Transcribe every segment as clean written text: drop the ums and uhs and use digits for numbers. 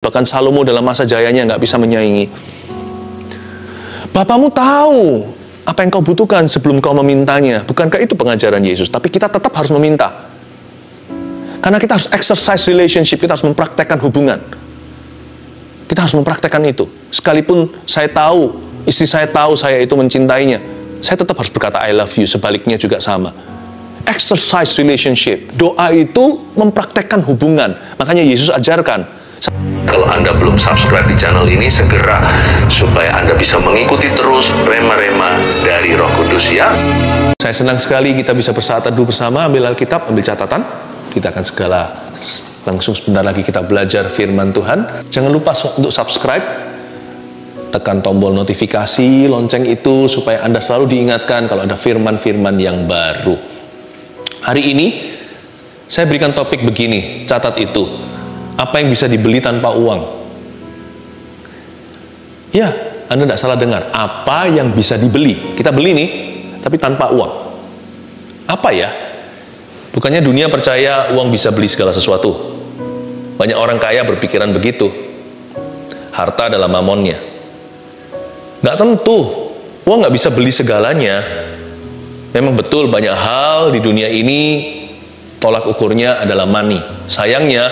Bahkan Salomo dalam masa jayanya nggak bisa menyaingi. Bapamu tahu apa yang kau butuhkan sebelum kau memintanya. Bukankah itu pengajaran Yesus? Tapi kita tetap harus meminta. Karena kita harus exercise relationship, kita harus mempraktekkan hubungan. Kita harus mempraktekkan itu. Sekalipun saya tahu, istri saya tahu saya itu mencintainya, saya tetap harus berkata I love you, sebaliknya juga sama. Exercise relationship. Doa itu mempraktekkan hubungan. Makanya Yesus ajarkan. Kalau Anda belum subscribe di channel ini, segera supaya Anda bisa mengikuti terus rema-rema dari Roh Kudus ya. Saya senang sekali kita bisa bersaat teduh bersama, ambil Alkitab, ambil catatan. Kita akan langsung sebentar lagi kita belajar firman Tuhan. Jangan lupa untuk subscribe, tekan tombol notifikasi, lonceng itu supaya Anda selalu diingatkan kalau ada firman-firman yang baru. Hari ini saya berikan topik begini, catat itu. Apa yang bisa dibeli tanpa uang? Ya, Anda tidak salah dengar. Apa yang bisa dibeli? Kita beli nih, tapi tanpa uang. Apa ya? Bukannya dunia percaya uang bisa beli segala sesuatu. Banyak orang kaya berpikiran begitu. Harta adalah mamonnya. Nggak tentu. Uang nggak bisa beli segalanya. Memang betul banyak hal di dunia ini tolak ukurnya adalah money. Sayangnya,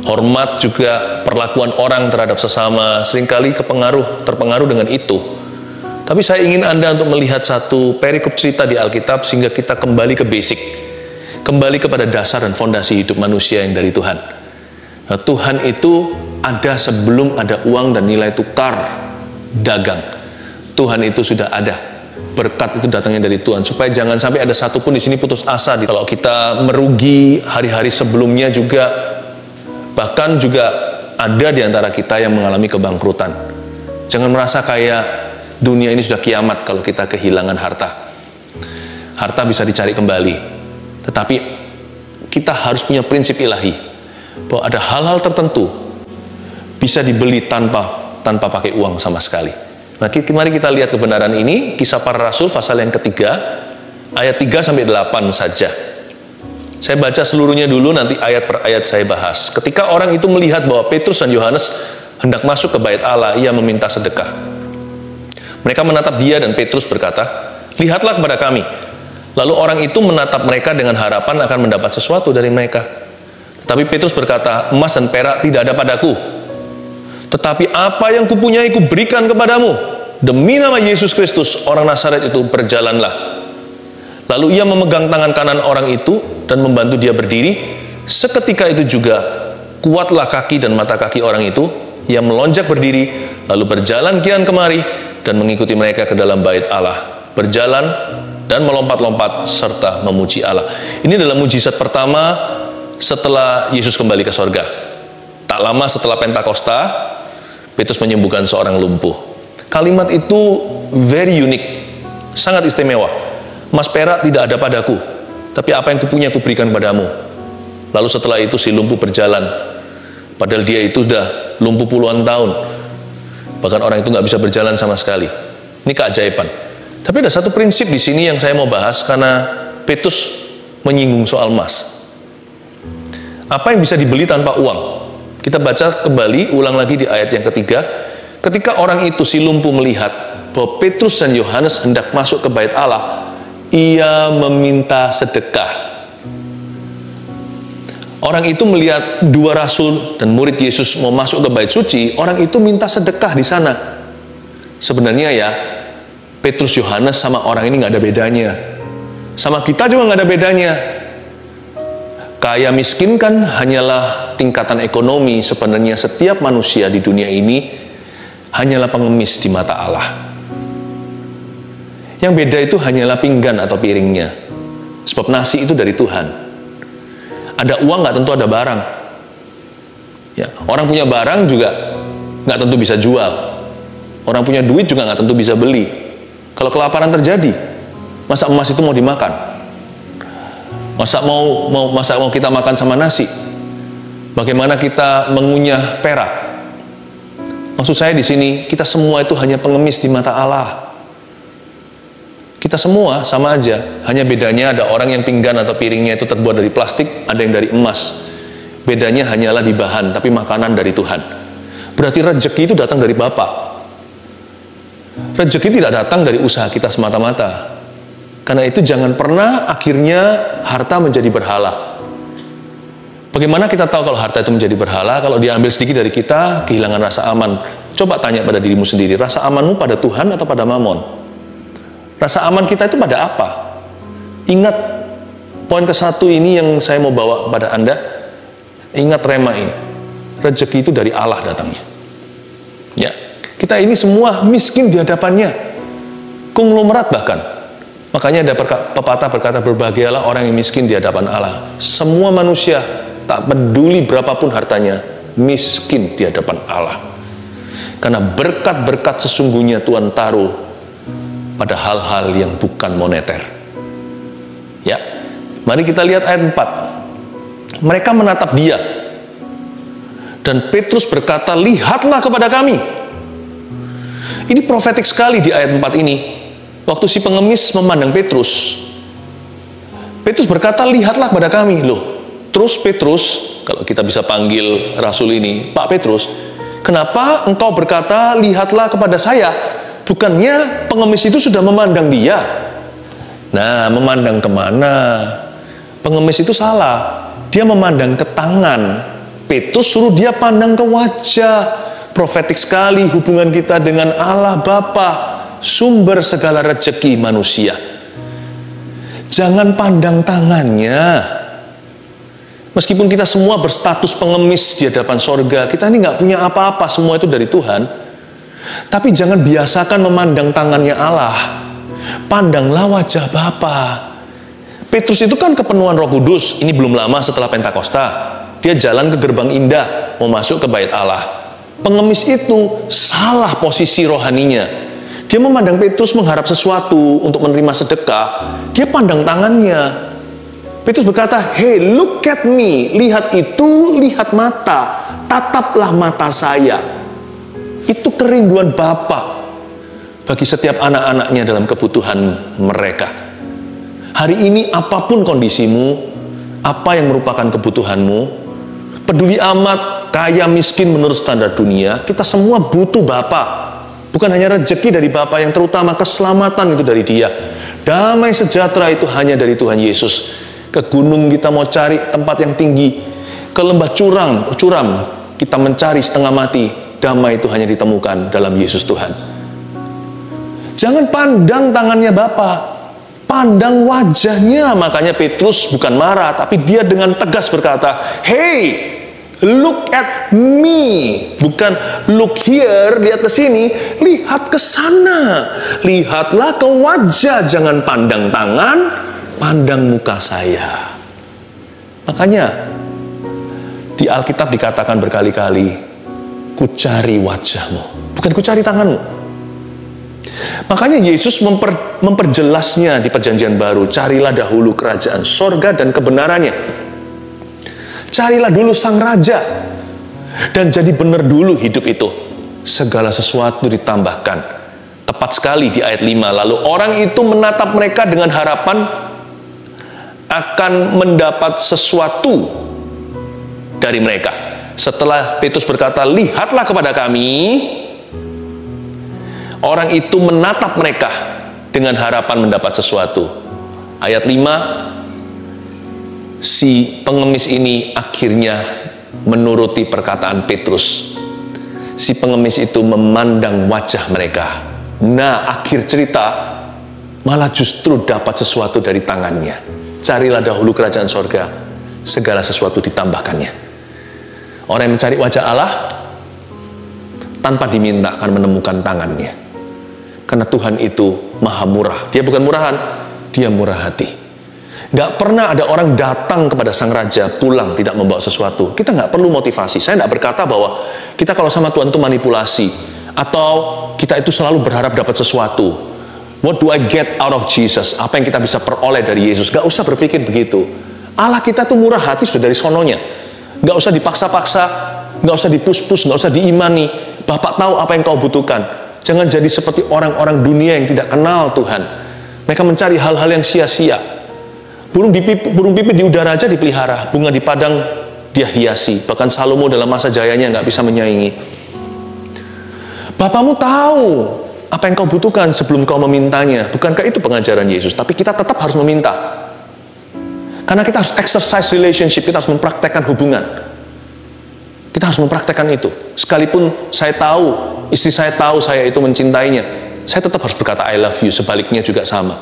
hormat juga perlakuan orang terhadap sesama seringkali terpengaruh dengan itu. Tapi saya ingin Anda untuk melihat satu perikop cerita di Alkitab sehingga kita kembali ke basic. Kembali kepada dasar dan fondasi hidup manusia yang dari Tuhan. Nah, Tuhan itu ada sebelum ada uang dan nilai tukar dagang. Tuhan itu sudah ada. Berkat itu datangnya dari Tuhan. Supaya jangan sampai ada satupun di sini putus asa. Kalau kita merugi hari-hari sebelumnya juga, bahkan juga ada di antara kita yang mengalami kebangkrutan. Jangan merasa kayak dunia ini sudah kiamat kalau kita kehilangan harta. Harta bisa dicari kembali. Tetapi kita harus punya prinsip ilahi bahwa ada hal-hal tertentu bisa dibeli tanpa pakai uang sama sekali. Nah, mari kita lihat kebenaran ini, Kisah Para Rasul pasal yang ketiga, ayat 3-8 saja. Saya baca seluruhnya dulu, nanti ayat per ayat saya bahas. Ketika orang itu melihat bahwa Petrus dan Yohanes hendak masuk ke bait Allah, ia meminta sedekah. Mereka menatap dia dan Petrus berkata, "Lihatlah kepada kami." Lalu orang itu menatap mereka dengan harapan akan mendapat sesuatu dari mereka. Tetapi Petrus berkata, "Emas dan perak tidak ada padaku. Tetapi apa yang kupunyai kuberikan kepadamu. Demi nama Yesus Kristus, orang Nazaret itu, berjalanlah." Lalu ia memegang tangan kanan orang itu dan membantu dia berdiri. Seketika itu juga kuatlah kaki dan mata kaki orang itu. Ia melonjak berdiri, lalu berjalan kian kemari dan mengikuti mereka ke dalam bait Allah. Berjalan dan melompat-lompat serta memuji Allah. Ini adalah mujizat pertama setelah Yesus kembali ke sorga. Tak lama setelah Pentakosta, Petrus menyembuhkan seorang lumpuh. Kalimat itu very unique, sangat istimewa. "Emas perak tidak ada padaku, tapi apa yang kupunya kuberikan padamu." Lalu setelah itu si lumpuh berjalan. Padahal dia itu sudah lumpuh puluhan tahun. Bahkan orang itu nggak bisa berjalan sama sekali. Ini keajaiban. Tapi ada satu prinsip di sini yang saya mau bahas karena Petrus menyinggung soal emas. Apa yang bisa dibeli tanpa uang? Kita baca kembali, ulang lagi di ayat yang ketiga. Ketika orang itu si lumpuh melihat bahwa Petrus dan Yohanes hendak masuk ke bait Allah, ia meminta sedekah. Orang itu melihat dua rasul dan murid Yesus mau masuk ke bait suci, orang itu minta sedekah di sana. Sebenarnya ya, Petrus, Yohanes sama orang ini nggak ada bedanya. Sama kita juga nggak ada bedanya. Kaya miskin kan hanyalah tingkatan ekonomi. Sebenarnya setiap manusia di dunia ini hanyalah pengemis di mata Allah. Yang beda itu hanyalah pinggan atau piringnya. Sebab nasi itu dari Tuhan. Ada uang nggak tentu ada barang. Ya, orang punya barang juga nggak tentu bisa jual. Orang punya duit juga nggak tentu bisa beli. Kalau kelaparan terjadi, masa emas itu mau dimakan? Masa mau kita makan sama nasi? Bagaimana kita mengunyah perak? Maksud saya di sini, kita semua itu hanya pengemis di mata Allah. Kita semua sama aja, hanya bedanya ada orang yang pinggan atau piringnya itu terbuat dari plastik, ada yang dari emas. Bedanya hanyalah di bahan, tapi makanan dari Tuhan. Berarti rezeki itu datang dari Bapa. Rezeki tidak datang dari usaha kita semata-mata. Karena itu jangan pernah akhirnya harta menjadi berhala. Bagaimana kita tahu kalau harta itu menjadi berhala? Kalau diambil sedikit dari kita, kehilangan rasa aman. Coba tanya pada dirimu sendiri, rasa amanmu pada Tuhan atau pada Mamon? Rasa aman kita itu pada apa? Ingat poin ke-1 ini yang saya mau bawa kepada Anda. Ingat rema ini. Rezeki itu dari Allah datangnya. Ya, kita ini semua miskin di hadapannya. Konglomerat bahkan. Makanya ada pepatah berkata, berbahagialah orang yang miskin di hadapan Allah. Semua manusia, tak peduli berapapun hartanya, miskin di hadapan Allah. Karena berkat-berkat sesungguhnya Tuhan taruh pada hal-hal yang bukan moneter. Ya, mari kita lihat ayat 4. Mereka menatap dia. Dan Petrus berkata, lihatlah kepada kami. Ini profetik sekali di ayat 4 ini. Waktu si pengemis memandang Petrus, Petrus berkata, lihatlah kepada kami. Loh, terus Petrus, kalau kita bisa panggil Rasul ini, Pak Petrus, kenapa engkau berkata, lihatlah kepada saya? Bukannya pengemis itu sudah memandang dia? Nah, memandang kemana? Pengemis itu salah. Dia memandang ke tangan. Petrus suruh dia pandang ke wajah. Profetik sekali hubungan kita dengan Allah Bapa, sumber segala rezeki manusia. Jangan pandang tangannya. Meskipun kita semua berstatus pengemis di hadapan sorga, kita ini nggak punya apa-apa, semua itu dari Tuhan. Tapi jangan biasakan memandang tangannya Allah. Pandanglah wajah Bapa. Petrus itu kan kepenuhan Roh Kudus. Ini belum lama setelah Pentakosta. Dia jalan ke gerbang indah, mau masuk ke bait Allah. Pengemis itu salah posisi rohaninya. Dia memandang Petrus mengharap sesuatu untuk menerima sedekah. Dia pandang tangannya. Petrus berkata, hey, look at me. Lihat itu, lihat mata. Tataplah mata saya. Itu kerinduan Bapa bagi setiap anak-anaknya dalam kebutuhan mereka. Hari ini apapun kondisimu, apa yang merupakan kebutuhanmu, peduli amat, kaya miskin menurut standar dunia, kita semua butuh Bapa. Bukan hanya rezeki dari Bapa, yang terutama keselamatan itu dari Dia. Damai sejahtera itu hanya dari Tuhan Yesus. Ke gunung kita mau cari tempat yang tinggi, ke lembah curam kita mencari setengah mati. Damai itu hanya ditemukan dalam Yesus Tuhan. Jangan pandang tangannya Bapa, pandang wajahnya. Makanya Petrus bukan marah, tapi dia dengan tegas berkata, hey, look at me. Bukan look here, lihat ke sini, lihat ke sana. Lihatlah ke wajah, jangan pandang tangan, pandang muka saya. Makanya di Alkitab dikatakan berkali-kali, ku cari wajahmu, bukan ku cari tanganmu. Makanya Yesus memperjelasnya di Perjanjian Baru, carilah dahulu kerajaan sorga dan kebenarannya. Carilah dulu sang raja, dan jadi benar dulu hidup itu. Segala sesuatu ditambahkan. Tepat sekali di ayat 5. Lalu orang itu menatap mereka dengan harapan akan mendapat sesuatu dari mereka. Setelah Petrus berkata, lihatlah kepada kami, orang itu menatap mereka dengan harapan mendapat sesuatu. Ayat 5, si pengemis ini akhirnya menuruti perkataan Petrus. Si pengemis itu memandang wajah mereka. Nah, akhir cerita malah justru dapat sesuatu dari tangannya. Carilah dahulu kerajaan sorga, segala sesuatu ditambahkannya. Orang yang mencari wajah Allah tanpa diminta akan menemukan tangannya. Karena Tuhan itu maha murah. Dia bukan murahan, dia murah hati. Gak pernah ada orang datang kepada sang raja pulang tidak membawa sesuatu. Kita gak perlu motivasi. Saya gak berkata bahwa kita kalau sama Tuhan itu manipulasi, atau kita itu selalu berharap dapat sesuatu. What do I get out of Jesus? Apa yang kita bisa peroleh dari Yesus? Gak usah berpikir begitu. Allah kita tuh murah hati sudah dari sononya. Gak usah dipaksa-paksa, gak usah dipus-pus, gak usah diimani. Bapak tahu apa yang kau butuhkan. Jangan jadi seperti orang-orang dunia yang tidak kenal Tuhan. Mereka mencari hal-hal yang sia-sia. Burung pipit di udara aja dipelihara, bunga di padang dia hiasi. Bahkan Salomo dalam masa jayanya nggak bisa menyaingi. Bapamu tahu apa yang kau butuhkan sebelum kau memintanya. Bukankah itu pengajaran Yesus? Tapi kita tetap harus meminta. Karena kita harus exercise relationship, kita harus mempraktekkan hubungan. Kita harus mempraktekkan itu. Sekalipun saya tahu, istri saya tahu saya itu mencintainya, saya tetap harus berkata I love you, sebaliknya juga sama.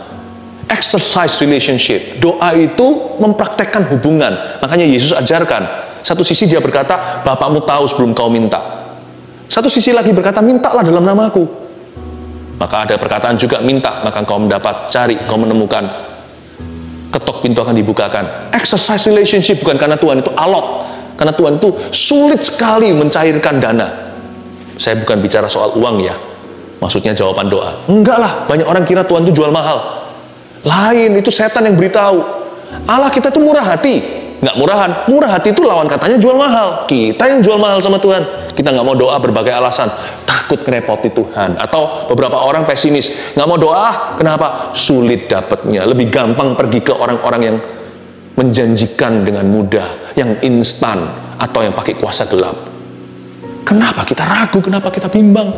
Exercise relationship. Doa itu mempraktekkan hubungan. Makanya Yesus ajarkan. Satu sisi dia berkata, Bapakmu tahu sebelum kau minta. Satu sisi lagi berkata, mintalah dalam namaku. Maka ada perkataan juga, minta, maka kau mendapat, cari, kau menemukan. Ketok pintu akan dibukakan. Exercise relationship bukan karena Tuhan itu alot. Karena Tuhan itu sulit sekali mencairkan dana. Saya bukan bicara soal uang ya. Maksudnya jawaban doa. Enggak lah, banyak orang kira Tuhan itu jual mahal. Lain, itu setan yang beritahu. Allah kita itu murah hati. Nggak murahan. Murah hati itu lawan katanya jual mahal. Kita yang jual mahal sama Tuhan. Kita nggak mau doa berbagai alasan. Takut ngerepoti Tuhan. Atau beberapa orang pesimis. Nggak mau doa, kenapa? Sulit dapatnya. Lebih gampang pergi ke orang-orang yang menjanjikan dengan mudah. Yang instan. Atau yang pakai kuasa gelap. Kenapa kita ragu? Kenapa kita bimbang?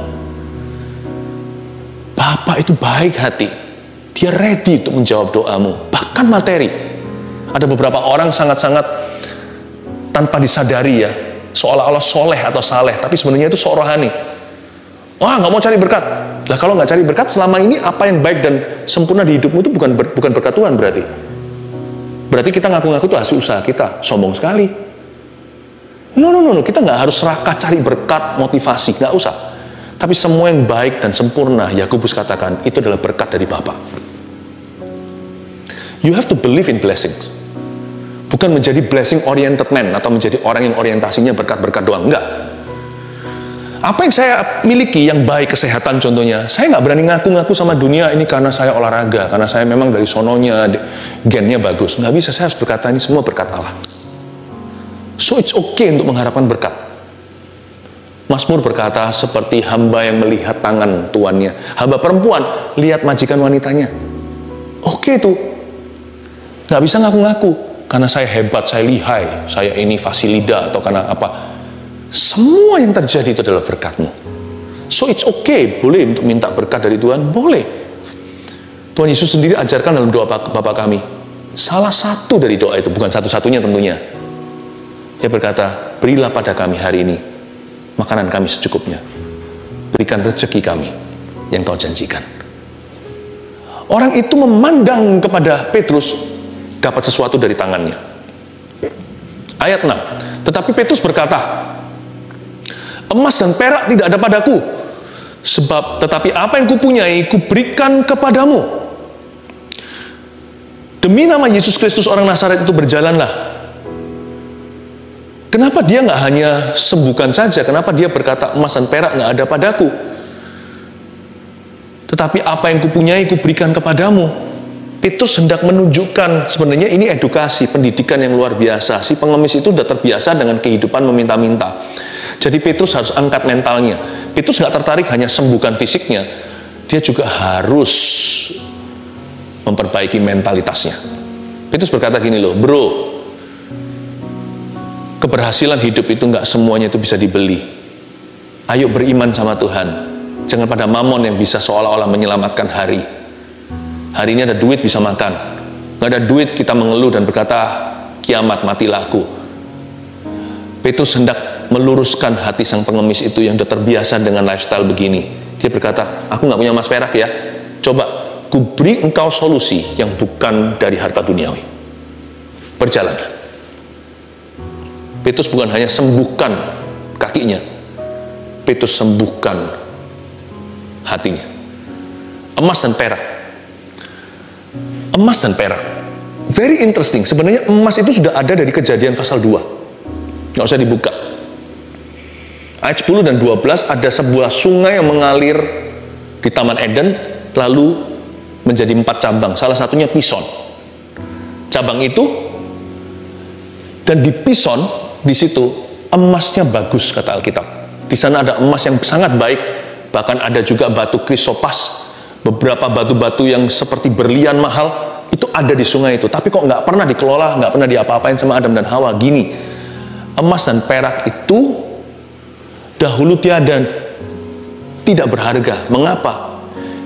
Bapak itu baik hati. Dia ready untuk menjawab doamu. Bahkan materi. Ada beberapa orang sangat-sangat tanpa disadari ya. Seolah-olah soleh atau saleh. Tapi sebenarnya itu sok rohani. Wah, nggak mau cari berkat. Lah kalau nggak cari berkat, selama ini apa yang baik dan sempurna di hidupmu itu bukan berkat Tuhan berarti. Berarti kita ngaku-ngaku itu hasil usaha kita. Sombong sekali. No. Kita nggak harus serakah cari berkat, motivasi. Nggak usah. Tapi semua yang baik dan sempurna, Yakobus katakan, itu adalah berkat dari Bapa. You have to believe in blessings. Bukan menjadi blessing oriented man atau menjadi orang yang orientasinya berkat-berkat doang. Enggak. Apa yang saya miliki yang baik, kesehatan contohnya, saya nggak berani ngaku-ngaku sama dunia ini karena saya olahraga, karena saya memang dari sononya, gennya bagus. Nggak bisa, saya harus berkata ini semua berkat Allah. So it's okay untuk mengharapkan berkat. Mazmur berkata seperti hamba yang melihat tangan tuannya. Hamba perempuan lihat majikan wanitanya. Oke itu. Nggak bisa ngaku-ngaku. Karena saya hebat, saya lihai, saya ini fasilida atau karena apa. Semua yang terjadi itu adalah berkatmu. So it's okay. Boleh untuk minta berkat dari Tuhan? Boleh. Tuhan Yesus sendiri ajarkan dalam doa Bapa kami. Salah satu dari doa itu, bukan satu-satunya tentunya. Dia berkata, berilah pada kami hari ini makanan kami secukupnya. Berikan rezeki kami yang kau janjikan. Orang itu memandang kepada Petrus dapat sesuatu dari tangannya. Ayat 6. Tetapi Petrus berkata, emas dan perak tidak ada padaku, tetapi apa yang kupunyai kuberikan kepadamu. Demi nama Yesus Kristus orang Nazaret itu berjalanlah. Kenapa dia nggak hanya sembuhkan saja? Kenapa dia berkata emas dan perak nggak ada padaku? Tetapi apa yang kupunyai kuberikan kepadamu. Petrus hendak menunjukkan sebenarnya ini edukasi, pendidikan yang luar biasa. Si pengemis itu sudah terbiasa dengan kehidupan meminta-minta. Jadi Petrus harus angkat mentalnya. Petrus nggak tertarik hanya sembuhkan fisiknya. Dia juga harus memperbaiki mentalitasnya. Petrus berkata gini loh, bro, keberhasilan hidup itu nggak semuanya itu bisa dibeli. Ayo beriman sama Tuhan. Jangan pada mamon yang bisa seolah-olah menyelamatkan hari. Hari ini ada duit bisa makan. Nggak ada duit kita mengeluh dan berkata, kiamat matilah aku. Petrus hendak meluruskan hati sang pengemis itu yang sudah terbiasa dengan lifestyle begini. Dia berkata, aku nggak punya emas perak ya. Coba, ku beri engkau solusi yang bukan dari harta duniawi. Berjalanlah. Petrus bukan hanya sembuhkan kakinya, Petrus sembuhkan hatinya. Emas dan perak. Emas dan perak. Very interesting. Sebenarnya emas itu sudah ada dari Kejadian pasal 2. Nggak usah dibuka. Ayat 10 dan 12 ada sebuah sungai yang mengalir di Taman Eden, lalu menjadi 4 cabang. Salah satunya Pison. Cabang itu, dan di Pison, di situ emasnya bagus kata Alkitab. Di sana ada emas yang sangat baik, bahkan ada juga batu krisopas, beberapa batu-batu yang seperti berlian mahal itu ada di sungai itu. Tapi kok nggak pernah dikelola, nggak pernah diapa-apain sama Adam dan Hawa. Gini, emas dan perak itu dahulu tiada, tidak berharga. Mengapa?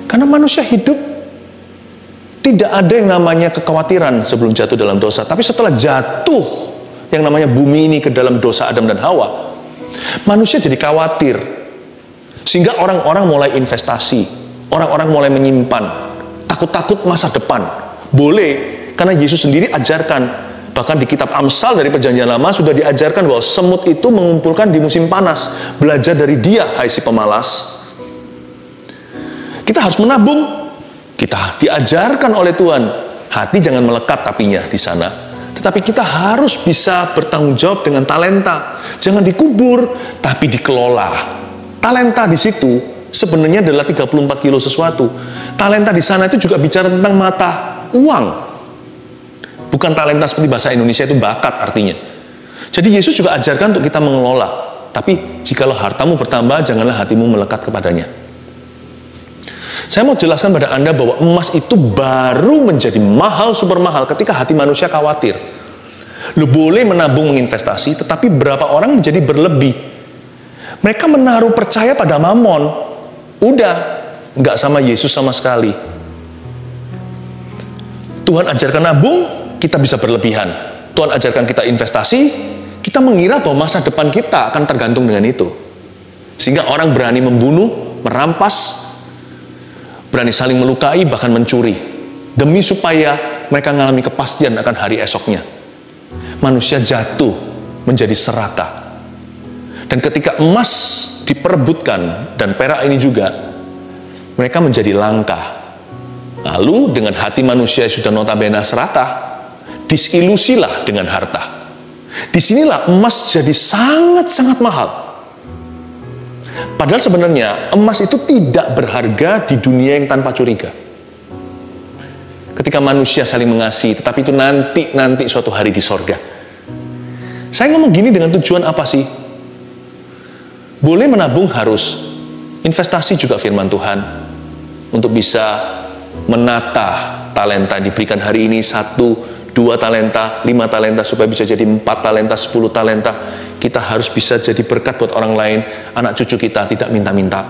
Karena manusia hidup tidak ada yang namanya kekhawatiran sebelum jatuh dalam dosa. Tapi setelah jatuh yang namanya bumi ini ke dalam dosa Adam dan Hawa, manusia jadi khawatir. Sehingga orang-orang mulai investasi, orang-orang mulai menyimpan, takut-takut masa depan. Boleh, karena Yesus sendiri ajarkan, bahkan di kitab Amsal dari Perjanjian Lama sudah diajarkan bahwa semut itu mengumpulkan di musim panas. Belajar dari dia, hai si pemalas. Kita harus menabung. Kita diajarkan oleh Tuhan, hati jangan melekat tapinya di sana. Tetapi kita harus bisa bertanggung jawab dengan talenta. Jangan dikubur, tapi dikelola. Talenta di situ sebenarnya adalah 34 kilo sesuatu. Talenta di sana itu juga bicara tentang mata uang. Bukan talenta seperti bahasa Indonesia itu bakat artinya. Jadi Yesus juga ajarkan untuk kita mengelola. Tapi jikalau hartamu bertambah, janganlah hatimu melekat kepadanya. Saya mau jelaskan pada Anda bahwa emas itu baru menjadi mahal, super mahal ketika hati manusia khawatir. Lu boleh menabung menginvestasi, tetapi berapa orang menjadi berlebih. Mereka menaruh percaya pada mamon. Udah, nggak sama Yesus sama sekali. Tuhan ajarkan nabung, kita bisa berlebihan. Tuhan ajarkan kita investasi, kita mengira bahwa masa depan kita akan tergantung dengan itu. Sehingga orang berani membunuh, merampas, berani saling melukai, bahkan mencuri. Demi supaya mereka mengalami kepastian akan hari esoknya. Manusia jatuh menjadi serakah. Dan ketika emas diperebutkan, dan perak ini juga, mereka menjadi langka. Lalu dengan hati manusia sudah notabene serakah, disilusilah dengan harta. Disinilah emas jadi sangat-sangat mahal. Padahal sebenarnya emas itu tidak berharga di dunia yang tanpa curiga. Ketika manusia saling mengasihi, tetapi itu nanti suatu hari di sorga. Saya ngomong gini dengan tujuan apa sih? Boleh menabung harus, investasi juga firman Tuhan, untuk bisa menata talenta yang diberikan hari ini, 1, 2 talenta, 5 talenta, supaya bisa jadi 4 talenta, 10 talenta. Kita harus bisa jadi berkat buat orang lain, anak cucu kita tidak minta-minta.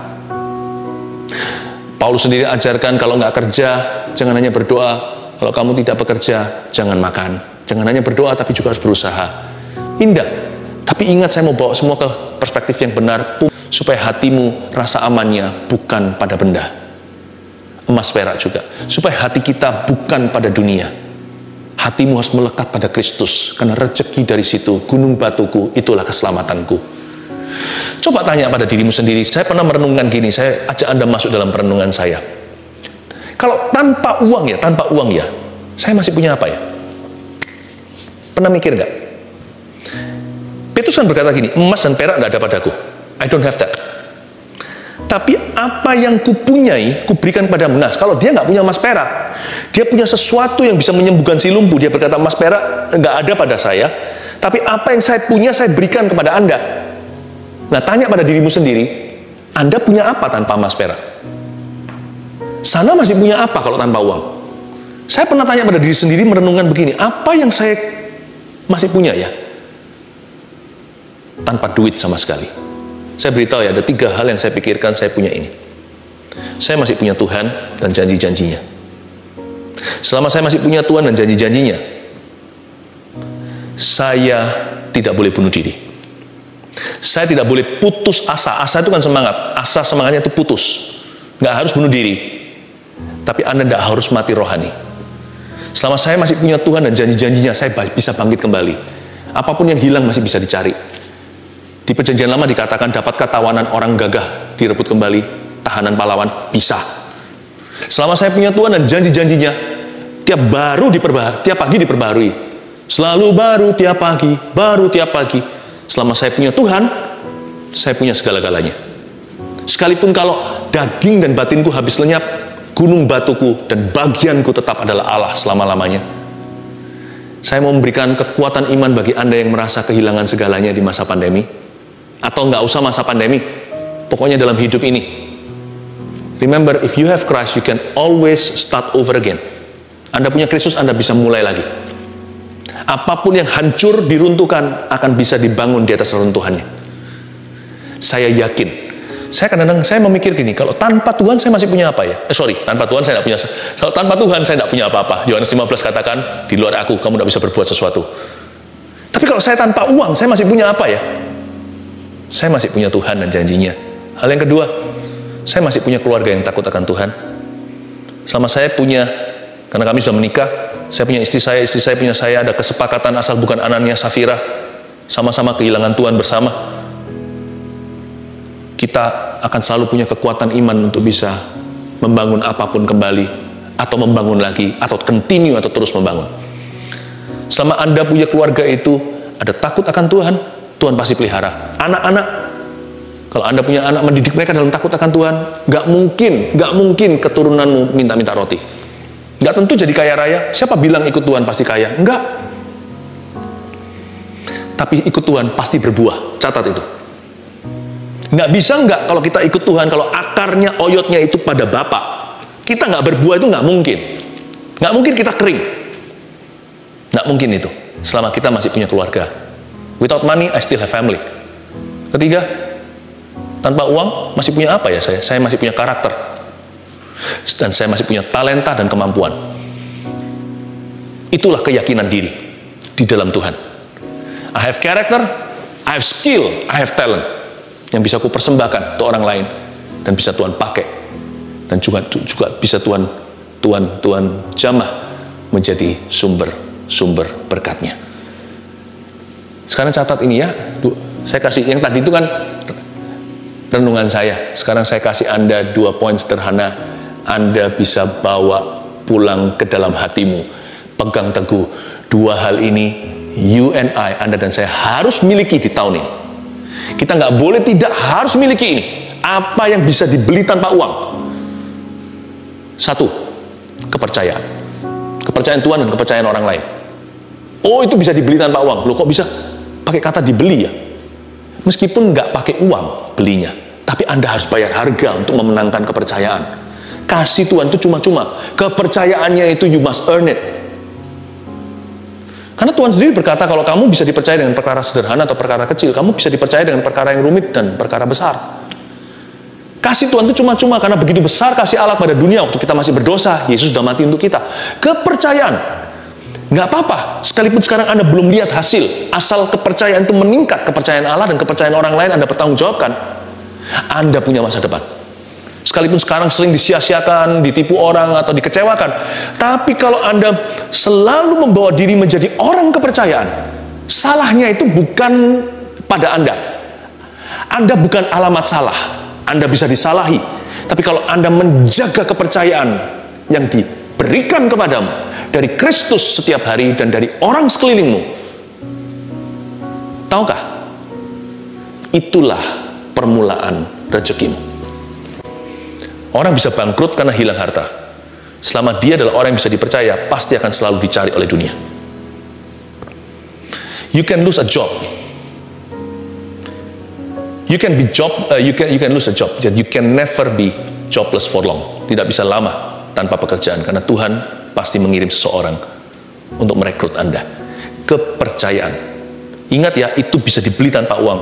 Paulus sendiri ajarkan kalau nggak kerja, jangan hanya berdoa. Kalau kamu tidak bekerja, jangan makan. Jangan hanya berdoa, tapi juga harus berusaha. Indah. Tapi ingat, saya mau bawa semua ke perspektif yang benar, supaya hatimu rasa amannya bukan pada benda. Emas perak juga. Supaya hati kita bukan pada dunia. Hatimu harus melekat pada Kristus, karena rezeki dari situ, gunung batuku, itulah keselamatanku. Coba tanya pada dirimu sendiri. Saya pernah merenungkan gini, saya ajak Anda masuk dalam perenungan saya. Kalau tanpa uang ya, saya masih punya apa ya? Pernah mikir nggak? Petrus kan berkata gini, emas dan perak nggak ada padaku. I don't have that. Tapi apa yang kupunyai, kuberikan padamu. Nah, kalau dia nggak punya emas perak, dia punya sesuatu yang bisa menyembuhkan si lumpuh. Dia berkata, emas perak nggak ada pada saya, tapi apa yang saya punya, saya berikan kepada Anda. Nah, tanya pada dirimu sendiri, Anda punya apa tanpa emas perak? Sana masih punya apa kalau tanpa uang? Saya pernah tanya pada diri sendiri, merenungkan begini, apa yang saya masih punya ya? Tanpa duit sama sekali. Saya beritahu ya, ada 3 hal yang saya pikirkan saya punya ini. Saya masih punya Tuhan dan janji-janjinya. Selama saya masih punya Tuhan dan janji-janjinya, saya tidak boleh bunuh diri. Saya tidak boleh putus asa. Asa itu kan semangat. Asa semangatnya itu putus. Nggak harus bunuh diri. Tapi Anda tidak harus mati rohani. Selama saya masih punya Tuhan dan janji-janjinya, saya bisa bangkit kembali. Apapun yang hilang masih bisa dicari. Di Perjanjian Lama dikatakan, dapatkah tawanan orang gagah direbut kembali, tahanan pahlawan? Bisa. Selama saya punya Tuhan dan janji-janjinya, tiap pagi diperbaharui. Selalu baru tiap pagi. Selama saya punya Tuhan, saya punya segala-galanya. Sekalipun kalau daging dan batinku habis lenyap, gunung batuku dan bagianku tetap adalah Allah selama-lamanya. Saya mau memberikan kekuatan iman bagi Anda yang merasa kehilangan segalanya di masa pandemi. Atau nggak usah masa pandemi, pokoknya dalam hidup ini. Remember, if you have Christ, you can always start over again. Anda punya Kristus, Anda bisa mulai lagi. Apapun yang hancur, diruntuhkan, akan bisa dibangun di atas reruntuhannya. Saya yakin. Saya kadang-kadang saya memikir gini, kalau tanpa Tuhan saya masih punya apa ya? Tanpa Tuhan saya tidak punya. Kalau tanpa Tuhan saya tidak punya apa-apa. Yohanes 15 katakan, di luar aku kamu tidak bisa berbuat sesuatu. Tapi kalau saya tanpa uang, saya masih punya apa ya? Saya masih punya Tuhan dan janjinya. Hal yang kedua, saya masih punya keluarga yang takut akan Tuhan. Selama saya punya, karena kami sudah menikah, saya punya istri saya punya saya, ada kesepakatan asal bukan Anania Safira, sama-sama kehilangan Tuhan bersama. Kita akan selalu punya kekuatan iman untuk bisa membangun apapun kembali, atau membangun lagi, atau continue, atau terus membangun. Selama Anda punya keluarga itu, ada takut akan Tuhan, Tuhan pasti pelihara. Anak-anak, kalau Anda punya anak, mendidik mereka dalam takut akan Tuhan, gak mungkin keturunanmu minta-minta roti. Gak tentu jadi kaya raya. Siapa bilang ikut Tuhan pasti kaya? Enggak. Tapi ikut Tuhan pasti berbuah. Catat itu. Nggak bisa nggak kalau kita ikut Tuhan, kalau akarnya, oyotnya itu pada Bapa, kita nggak berbuah, itu nggak mungkin. Nggak mungkin kita kering. Nggak mungkin itu, selama kita masih punya keluarga. Without money, I still have family. Ketiga, tanpa uang, masih punya apa ya saya? Saya masih punya karakter. Dan saya masih punya talenta dan kemampuan. Itulah keyakinan diri di dalam Tuhan. I have character, I have skill, I have talent. Yang bisa aku persembahkan untuk orang lain dan bisa Tuhan pakai dan juga bisa Tuhan jamah menjadi sumber berkatnya. Sekarang catat ini ya, saya kasih yang tadi itu kan renungan saya. Sekarang saya kasih Anda 2 poin sederhana, Anda bisa bawa pulang ke dalam hatimu. Pegang teguh 2 hal ini, you and I, Anda dan saya harus miliki di tahun ini. Kita nggak boleh tidak harus miliki ini. Apa yang bisa dibeli tanpa uang? 1, kepercayaan. Kepercayaan Tuhan dan kepercayaan orang lain. Oh, itu bisa dibeli tanpa uang. Loh, kok bisa pakai kata dibeli ya? Meskipun nggak pakai uang belinya, tapi Anda harus bayar harga untuk memenangkan kepercayaan. Kasih Tuhan itu cuma-cuma. Kepercayaannya itu you must earn it. Karena Tuhan sendiri berkata, kalau kamu bisa dipercaya dengan perkara sederhana atau perkara kecil, kamu bisa dipercaya dengan perkara yang rumit dan perkara besar. Kasih Tuhan itu cuma-cuma, karena begitu besar kasih Allah pada dunia waktu kita masih berdosa, Yesus sudah mati untuk kita. Kepercayaan. Nggak apa-apa, sekalipun sekarang Anda belum lihat hasil, asal kepercayaan itu meningkat, kepercayaan Allah dan kepercayaan orang lain Anda bertanggungjawabkan, Anda punya masa depan. Sekalipun sekarang sering disia-siakan, ditipu orang, atau dikecewakan. Tapi kalau Anda selalu membawa diri menjadi orang kepercayaan, salahnya itu bukan pada Anda. Anda bukan alamat salah. Anda bisa disalahi. Tapi kalau Anda menjaga kepercayaan yang diberikan kepadamu dari Kristus setiap hari dan dari orang sekelilingmu, tahukah? Itulah permulaan rezekimu. Orang bisa bangkrut karena hilang harta. Selama dia adalah orang yang bisa dipercaya, pasti akan selalu dicari oleh dunia. You can lose a job. You can lose a job. You can never be jobless for long. Tidak bisa lama tanpa pekerjaan, karena Tuhan pasti mengirim seseorang untuk merekrut Anda. Kepercayaan. Ingat ya, itu bisa dibeli tanpa uang,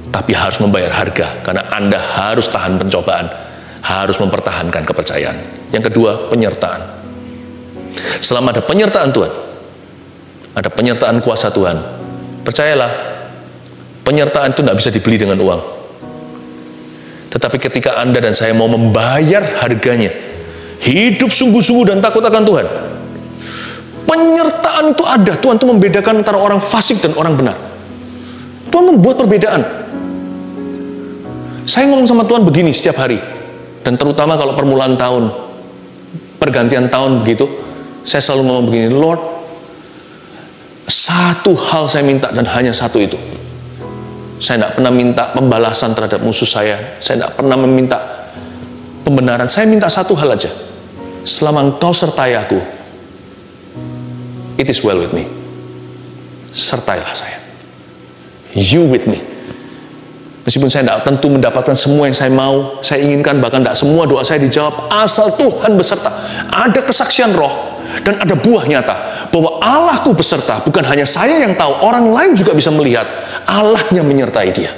tapi harus membayar harga, karena Anda harus tahan pencobaan. Harus mempertahankan kepercayaan. Yang kedua, penyertaan. Selama ada penyertaan Tuhan, ada penyertaan kuasa Tuhan, percayalah, penyertaan itu tidak bisa dibeli dengan uang. Tetapi ketika Anda dan saya mau membayar harganya, hidup sungguh-sungguh dan takut akan Tuhan, penyertaan itu ada. Tuhan itu membedakan antara orang fasik dan orang benar. Tuhan membuat perbedaan. Saya ngomong sama Tuhan begini setiap hari. Dan terutama kalau permulaan tahun, pergantian tahun begitu, saya selalu ngomong begini, Lord, satu hal saya minta dan hanya satu itu. Saya tidak pernah minta pembalasan terhadap musuh saya tidak pernah meminta pembenaran, saya minta satu hal aja. Selama Engkau sertai aku, it is well with me. Sertailah saya. You with me. Meskipun saya tidak tentu mendapatkan semua yang saya mau, saya inginkan, bahkan tidak semua doa saya dijawab, asal Tuhan beserta. Ada kesaksian roh, dan ada buah nyata bahwa Allahku beserta. Bukan hanya saya yang tahu, orang lain juga bisa melihat Allahnya menyertai dia.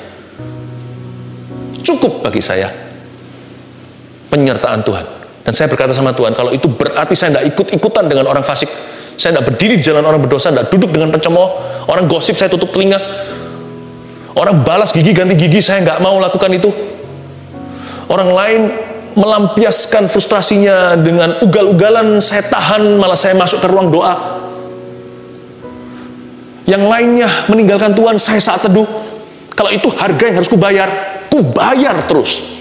Cukup bagi saya penyertaan Tuhan. Dan saya berkata sama Tuhan, kalau itu berarti saya tidak ikut-ikutan dengan orang fasik, saya tidak berdiri di jalan orang berdosa, tidak duduk dengan pencemooh, orang gosip saya tutup telinga, orang balas gigi ganti gigi, saya nggak mau lakukan itu. Orang lain melampiaskan frustrasinya dengan ugal-ugalan, saya tahan, malah saya masuk ke ruang doa. Yang lainnya meninggalkan Tuhan, saya saat teduh. Kalau itu harga yang harus kubayar terus.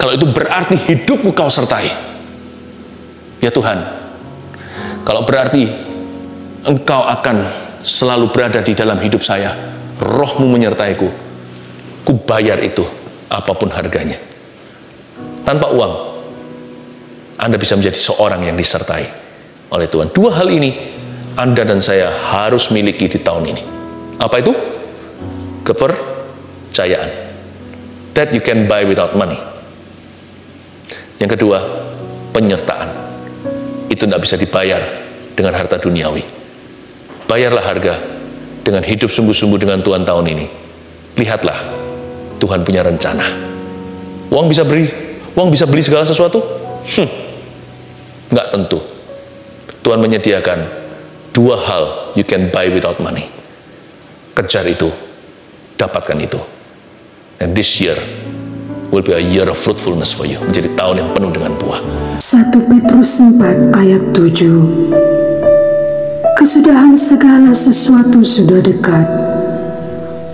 Kalau itu berarti hidupku kau sertai, ya Tuhan, kalau berarti engkau akan selalu berada di dalam hidup saya, rohmu menyertaiku, kubayar itu apapun harganya. Tanpa uang, Anda bisa menjadi seorang yang disertai oleh Tuhan. Dua hal ini Anda dan saya harus miliki di tahun ini. Apa itu? Kepercayaan. That you can buy without money. Yang kedua, penyertaan. Itu tidak bisa dibayar dengan harta duniawi. Bayarlah harga dengan hidup sungguh-sungguh dengan Tuhan tahun ini. Lihatlah, Tuhan punya rencana. Uang bisa beli segala sesuatu? Nggak tentu. Tuhan menyediakan dua hal you can buy without money. Kejar itu, dapatkan itu. And this year will be a year of fruitfulness for you. Menjadi tahun yang penuh dengan buah. 1 Petrus 4 ayat 7. Kesudahan segala sesuatu sudah dekat.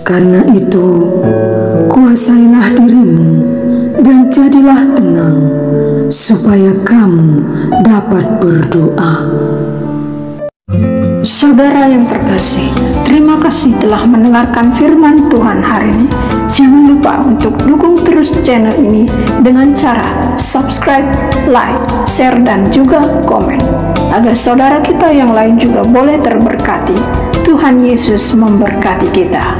Karena itu, kuasailah dirimu dan jadilah tenang, supaya kamu dapat berdoa. Saudara yang terkasih, terima kasih telah mendengarkan firman Tuhan hari ini. Jangan lupa untuk dukung terus channel ini dengan cara subscribe, like, share, dan juga komen, agar saudara kita yang lain juga boleh terberkati. Tuhan Yesus memberkati kita.